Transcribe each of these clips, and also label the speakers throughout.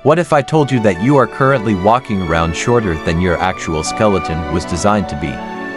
Speaker 1: What if I told you that you are currently walking around shorter than your actual skeleton was designed to be?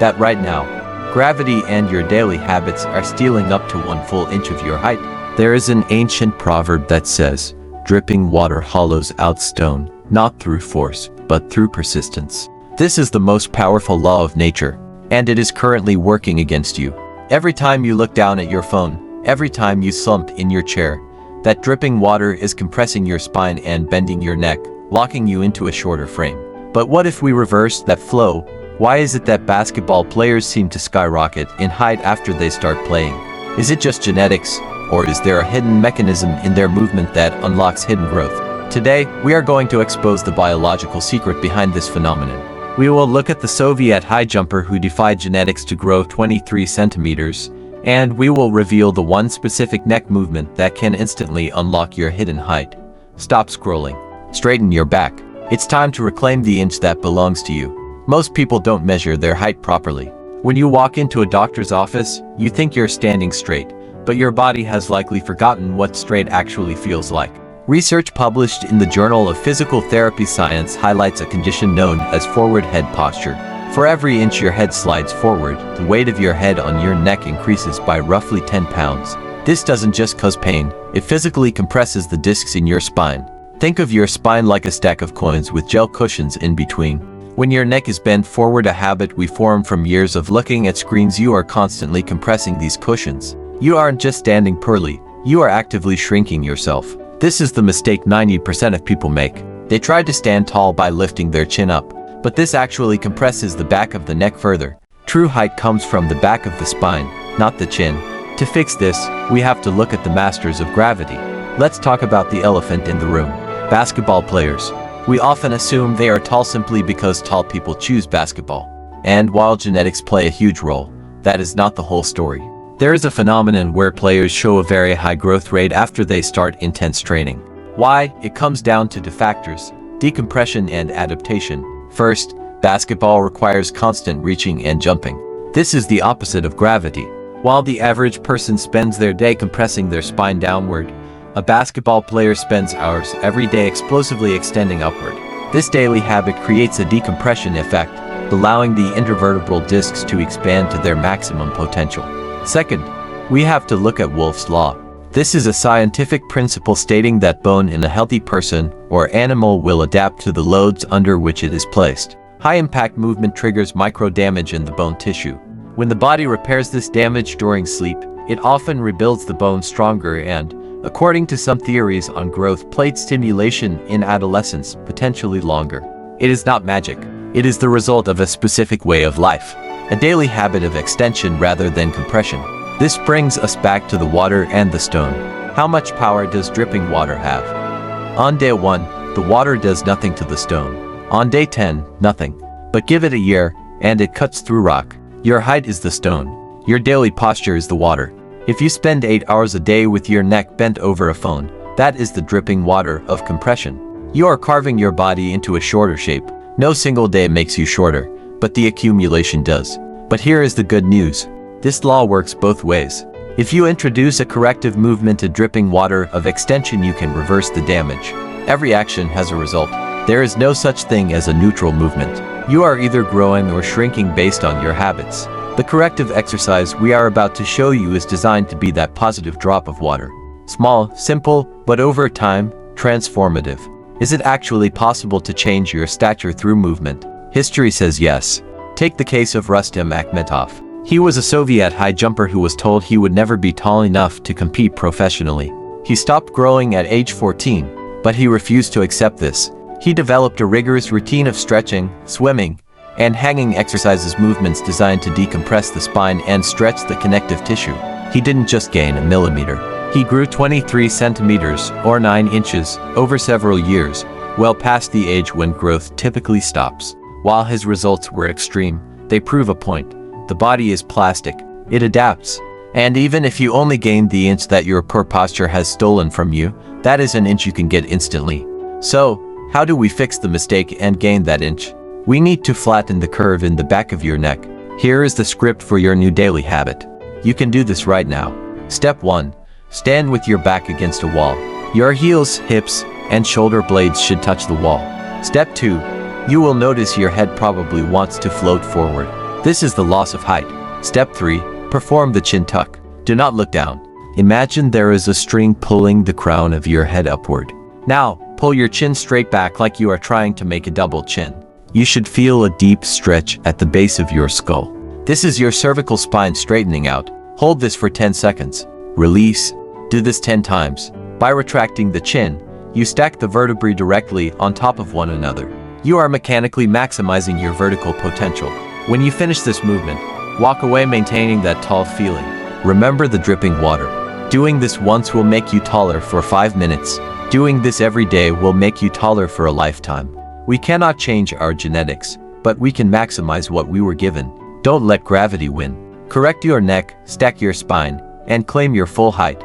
Speaker 1: That right now, gravity and your daily habits are stealing up to 1 full inch of your height. There is an ancient proverb that says, dripping water hollows out stone, not through force, but through persistence. This is the most powerful law of nature, and it is currently working against you. Every time you look down at your phone, every time you slump in your chair, that dripping water is compressing your spine and bending your neck, locking you into a shorter frame. But what if we reverse that flow? Why is it that basketball players seem to skyrocket in height after they start playing? Is it just genetics, or is there a hidden mechanism in their movement that unlocks hidden growth? Today, we are going to expose the biological secret behind this phenomenon. We will look at the Soviet high jumper who defied genetics to grow 23 centimeters, and we will reveal the one specific neck movement that can instantly unlock your hidden height. Stop scrolling. Straighten your back. It's time to reclaim the inch that belongs to you. Most people don't measure their height properly. When you walk into a doctor's office, you think you're standing straight, but your body has likely forgotten what straight actually feels like. Research published in the Journal of Physical Therapy Science highlights a condition known as forward head posture. For every inch your head slides forward, the weight of your head on your neck increases by roughly 10 pounds. This doesn't just cause pain, it physically compresses the discs in your spine. Think of your spine like a stack of coins with gel cushions in between. When your neck is bent forward, a habit we form from years of looking at screens, you are constantly compressing these cushions. You aren't just standing poorly, you are actively shrinking yourself. This is the mistake 90% of people make. They try to stand tall by lifting their chin up, but this actually compresses the back of the neck further. True height comes from the back of the spine, not the chin. To fix this, we have to look at the masters of gravity. Let's talk about the elephant in the room. Basketball players. We often assume they are tall simply because tall people choose basketball. And while genetics play a huge role, that is not the whole story. There is a phenomenon where players show a very high growth rate after they start intense training. Why? It comes down to two factors: decompression and adaptation. First, basketball requires constant reaching and jumping. This is the opposite of gravity. While the average person spends their day compressing their spine downward, a basketball player spends hours every day explosively extending upward. This daily habit creates a decompression effect, allowing the intervertebral discs to expand to their maximum potential. Second, we have to look at Wolff's Law. This is a scientific principle stating that bone in a healthy person or animal will adapt to the loads under which it is placed. High-impact movement triggers micro-damage in the bone tissue. When the body repairs this damage during sleep, it often rebuilds the bone stronger and, according to some theories on growth plate stimulation in adolescence, potentially longer. It is not magic. It is the result of a specific way of life. A daily habit of extension rather than compression. This brings us back to the water and the stone. How much power does dripping water have? On day 1, the water does nothing to the stone. On day 10, nothing. But give it a year, and it cuts through rock. Your height is the stone. Your daily posture is the water. If you spend 8 hours a day with your neck bent over a phone, that is the dripping water of compression. You are carving your body into a shorter shape. No single day makes you shorter, but the accumulation does. But here is the good news. This law works both ways. If you introduce a corrective movement to dripping water of extension, you can reverse the damage. Every action has a result. There is no such thing as a neutral movement. You are either growing or shrinking based on your habits. The corrective exercise we are about to show you is designed to be that positive drop of water. Small, simple, but over time, transformative. Is it actually possible to change your stature through movement? History says yes. Take the case of Rustam Akhmetov. He was a Soviet high jumper who was told he would never be tall enough to compete professionally. He stopped growing at age 14, but he refused to accept this. He developed a rigorous routine of stretching, swimming, and hanging exercises, movements designed to decompress the spine and stretch the connective tissue. He didn't just gain a millimeter. He grew 23 centimeters, or 9 inches, over several years, well past the age when growth typically stops. While his results were extreme, they prove a point. The body is plastic. It adapts. And even if you only gain the inch that your poor posture has stolen from you, that is an inch you can get instantly. So, how do we fix the mistake and gain that inch? We need to flatten the curve in the back of your neck. Here is the script for your new daily habit. You can do this right now. Step 1. Stand with your back against a wall. Your heels, hips, and shoulder blades should touch the wall. Step 2. You will notice your head probably wants to float forward. This is the loss of height. Step 3. Perform the chin tuck. Do not look down. Imagine there is a string pulling the crown of your head upward. Now, pull your chin straight back like you are trying to make a double chin. You should feel a deep stretch at the base of your skull. This is your cervical spine straightening out. Hold this for 10 seconds. Release. Do this 10 times. By retracting the chin, you stack the vertebrae directly on top of one another. You are mechanically maximizing your vertical potential. When you finish this movement, walk away maintaining that tall feeling. Remember the dripping water. Doing this once will make you taller for 5 minutes. Doing this every day will make you taller for a lifetime. We cannot change our genetics, but we can maximize what we were given. Don't let gravity win. Correct your neck, stack your spine, and claim your full height.